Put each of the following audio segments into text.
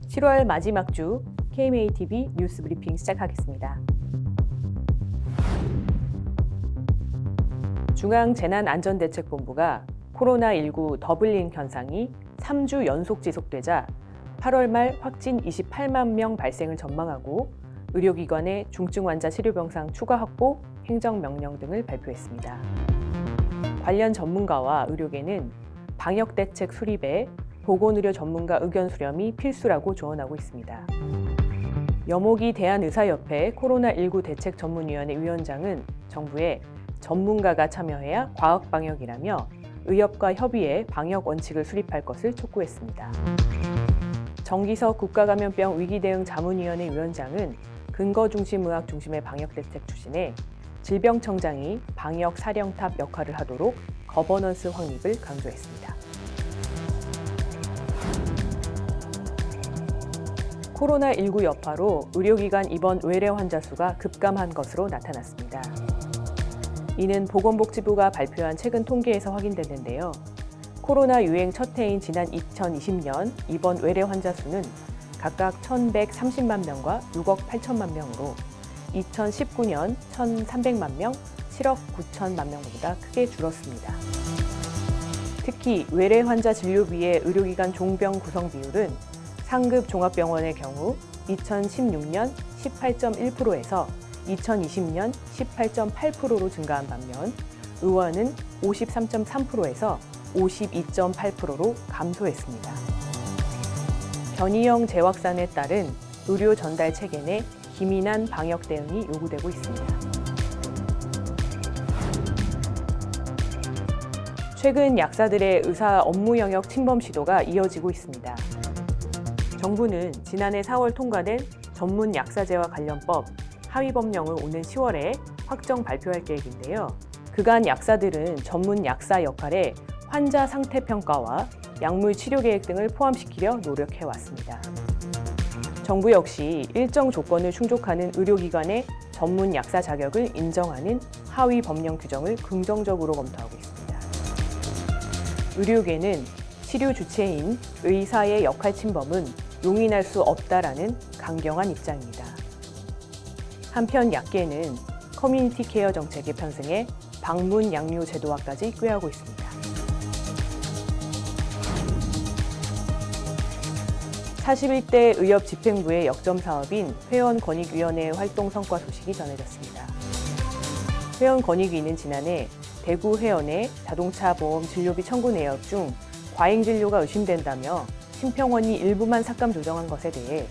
7월 마지막 주 KMATV 뉴스 브리핑 시작하겠습니다. 중앙재난안전대책본부가 코로나19 더블링 현상이 3주 연속 지속되자 8월 말 확진 28만 명 발생을 전망하고 의료기관의 중증 환자 치료병상 추가 확보, 행정명령 등을 발표했습니다. 관련 전문가와 의료계는 방역대책 수립에 보건의료 전문가 의견 수렴이 필수라고 조언하고 있습니다. 여목이 대한의사협회 코로나19 대책전문위원회 위원장은 정부에 전문가가 참여해야 과학방역이라며 의협과 협의해 방역 원칙을 수립할 것을 촉구했습니다. 정기석 국가감염병 위기대응 자문위원회 위원장은 근거중심의학 중심의 방역대책 추진에 질병청장이 방역 사령탑 역할을 하도록 거버넌스 확립을 강조했습니다. 코로나19 여파로 의료기관 입원 외래 환자 수가 급감한 것으로 나타났습니다. 이는 보건복지부가 발표한 최근 통계에서 확인됐는데요. 코로나 유행 첫 해인 지난 2020년 입원 외래 환자 수는 각각 1,130만 명과 6억 8천만 명으로 2019년 1,300만 명, 7억 9천만 명보다 크게 줄었습니다. 특히 외래 환자 진료비의 의료기관 종병 구성 비율은 상급 종합병원의 경우 2016년 18.1%에서 2020년 18.8%로 증가한 반면 의원은 53.3%에서 52.8%로 감소했습니다. 변이형 재확산에 따른 의료 전달 체계 내 기민한 방역 대응이 요구되고 있습니다. 최근 약사들의 의사 업무 영역 침범 시도가 이어지고 있습니다. 정부는 지난해 4월 통과된 전문 약사제와 관련법 하위 법령을 오는 10월에 확정 발표할 계획인데요. 그간 약사들은 전문 약사 역할에 환자 상태 평가와 약물 치료 계획 등을 포함시키려 노력해 왔습니다. 정부 역시 일정 조건을 충족하는 의료기관의 전문 약사 자격을 인정하는 하위 법령 규정을 긍정적으로 검토하고 있습니다. 의료계는 치료 주체인 의사의 역할 침범은 용인할 수 없다라는 강경한 입장입니다. 한편 약계는 커뮤니티 케어 정책에 편승해 방문 양료 제도화까지 꾀하고 있습니다. 41대 의협집행부의 역점 사업인 회원권익위원회의 활동 성과 소식이 전해졌습니다. 회원권익위는 지난해 대구 회원의 자동차 보험 진료비 청구 내역 중 과잉 진료가 의심된다며 심평원이 일부만 삭감 조정한 것에 대해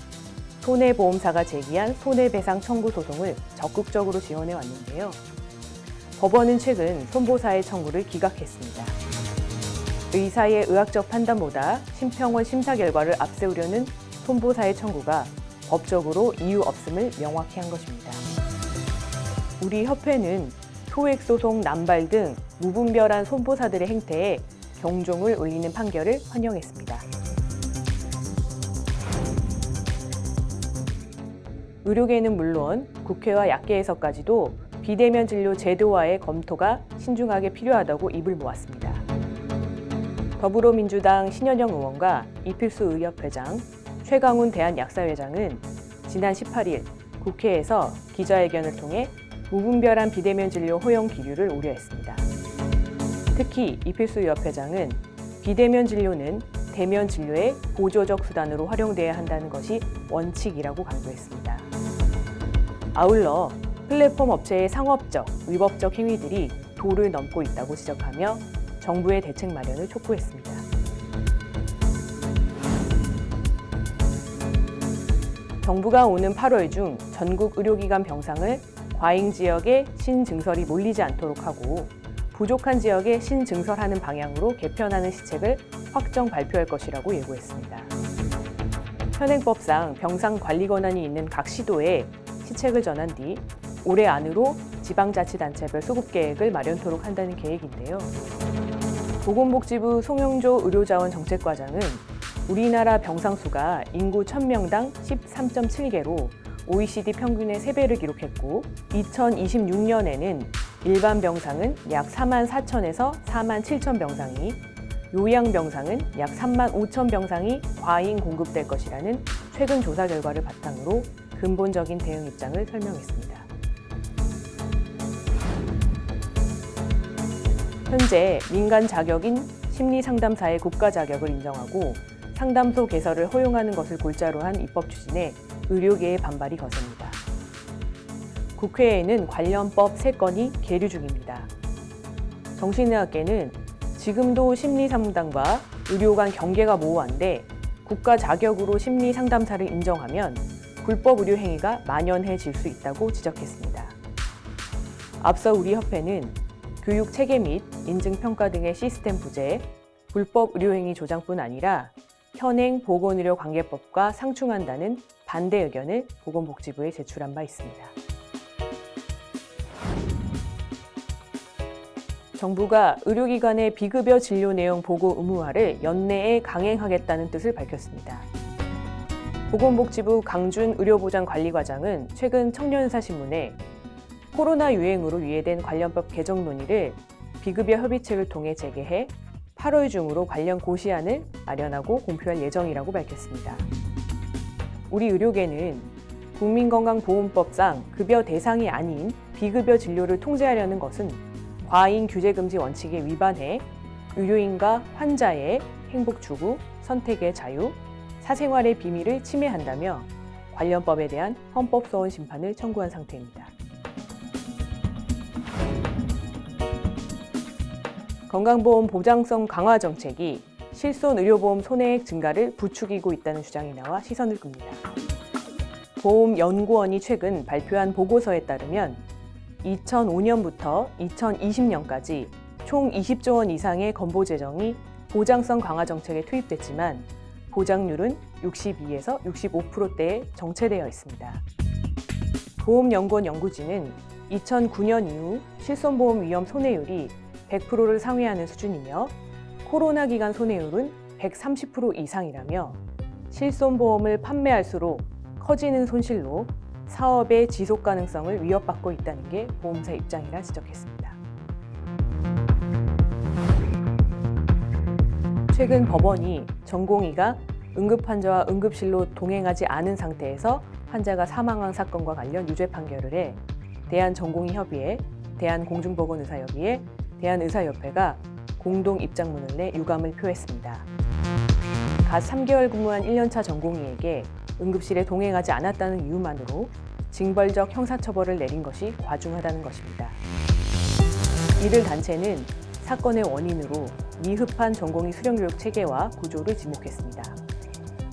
손해보험사가 제기한 손해배상 청구 소송을 적극적으로 지원해 왔는데요. 법원은 최근 손보사의 청구를 기각했습니다. 의사의 의학적 판단보다 심평원 심사 결과를 앞세우려는 손보사의 청구가 법적으로 이유 없음을 명확히 한 것입니다. 우리 협회는 소액소송 남발 등 무분별한 손보사들의 행태에 경종을 울리는 판결을 환영했습니다. 의료계는 물론 국회와 약계에서까지도 비대면 진료 제도화의 검토가 신중하게 필요하다고 입을 모았습니다. 더불어민주당 신현영 의원과 이필수 의협회장, 최강훈 대한약사회장은 지난 18일 국회에서 기자회견을 통해 무분별한 비대면 진료 허용 기류를 우려했습니다. 특히 이필수 의협회장은 비대면 진료는 대면 진료의 보조적 수단으로 활용돼야 한다는 것이 원칙이라고 강조했습니다. 아울러 플랫폼 업체의 상업적, 위법적 행위들이 도를 넘고 있다고 지적하며 정부의 대책 마련을 촉구했습니다. 정부가 오는 8월 중 전국 의료기관 병상을 과잉 지역에 신증설이 몰리지 않도록 하고 부족한 지역에 신증설하는 방향으로 개편하는 시책을 확정 발표할 것이라고 예고했습니다. 현행법상 병상 관리 권한이 있는 각 시도에 시책을 전한 뒤 올해 안으로 지방자치단체별 수급 계획을 마련토록 한다는 계획인데요. 보건복지부 송영조 의료자원정책과장은 우리나라 병상 수가 인구 1000명당 13.7개로 OECD 평균의 3배를 기록했고 2026년에는 일반 병상은 약 4만 4천에서 4만 7천 병상이 요양병상은 약 3만 5천 병상이 과잉 공급될 것이라는 최근 조사 결과를 바탕으로 근본적인 대응 입장을 설명했습니다. 현재 민간 자격인 심리상담사의 국가 자격을 인정하고 상담소 개설을 허용하는 것을 골자로 한 입법 추진에 의료계의 반발이 거셉니다. 국회에는 관련법 3건이 계류 중입니다. 정신의학계는 지금도 심리상담과 의료 간 경계가 모호한데 국가 자격으로 심리상담사를 인정하면 불법 의료 행위가 만연해질 수 있다고 지적했습니다. 앞서 우리 협회는 교육 체계 및 인증평가 등의 시스템 부재, 불법 의료행위 조장뿐 아니라 현행 보건의료관계법과 상충한다는 반대 의견을 보건복지부에 제출한 바 있습니다. 정부가 의료기관의 비급여 진료 내용 보고 의무화를 연내에 강행하겠다는 뜻을 밝혔습니다. 보건복지부 강준 의료보장관리과장은 최근 청년사신문에 코로나 유행으로 유예된 관련법 개정 논의를 비급여 협의체를 통해 재개해 8월 중으로 관련 고시안을 마련하고 공표할 예정이라고 밝혔습니다. 우리 의료계는 국민건강보험법상 급여 대상이 아닌 비급여 진료를 통제하려는 것은 과잉 규제 금지 원칙에 위반해 의료인과 환자의 행복 추구, 선택의 자유, 사생활의 비밀을 침해한다며 관련법에 대한 헌법소원 심판을 청구한 상태입니다. 건강보험 보장성 강화 정책이 실손의료보험 손해액 증가를 부추기고 있다는 주장이 나와 시선을 끕니다. 보험연구원이 최근 발표한 보고서에 따르면 2005년부터 2020년까지 총 20조 원 이상의 건보 재정이 보장성 강화 정책에 투입됐지만 보장률은 62에서 65%대에 정체되어 있습니다. 보험연구원 연구진은 2009년 이후 실손보험 위험 손해율이 100%를 상회하는 수준이며 코로나 기간 손해율은 130% 이상이라며 실손보험을 판매할수록 커지는 손실로 사업의 지속 가능성을 위협받고 있다는 게 보험사 입장이라 지적했습니다. 최근 법원이 전공의가 응급환자와 응급실로 동행하지 않은 상태에서 환자가 사망한 사건과 관련 유죄 판결을 해 대한전공의협의회, 대한공중보건의사협의회, 대한의사협회가 공동 입장문을 내 유감을 표했습니다. 갓 3개월 근무한 1년차 전공의에게 응급실에 동행하지 않았다는 이유만으로 징벌적 형사처벌을 내린 것이 과중하다는 것입니다. 이들 단체는 사건의 원인으로 미흡한 전공의 수련교육 체계와 구조를 지목했습니다.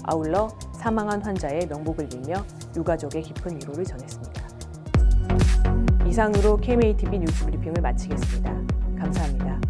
아울러 사망한 환자의 명복을 빌며 유가족의 깊은 위로를 전했습니다. 이상으로 KMATV 뉴스 브리핑을 마치겠습니다. 감사합니다.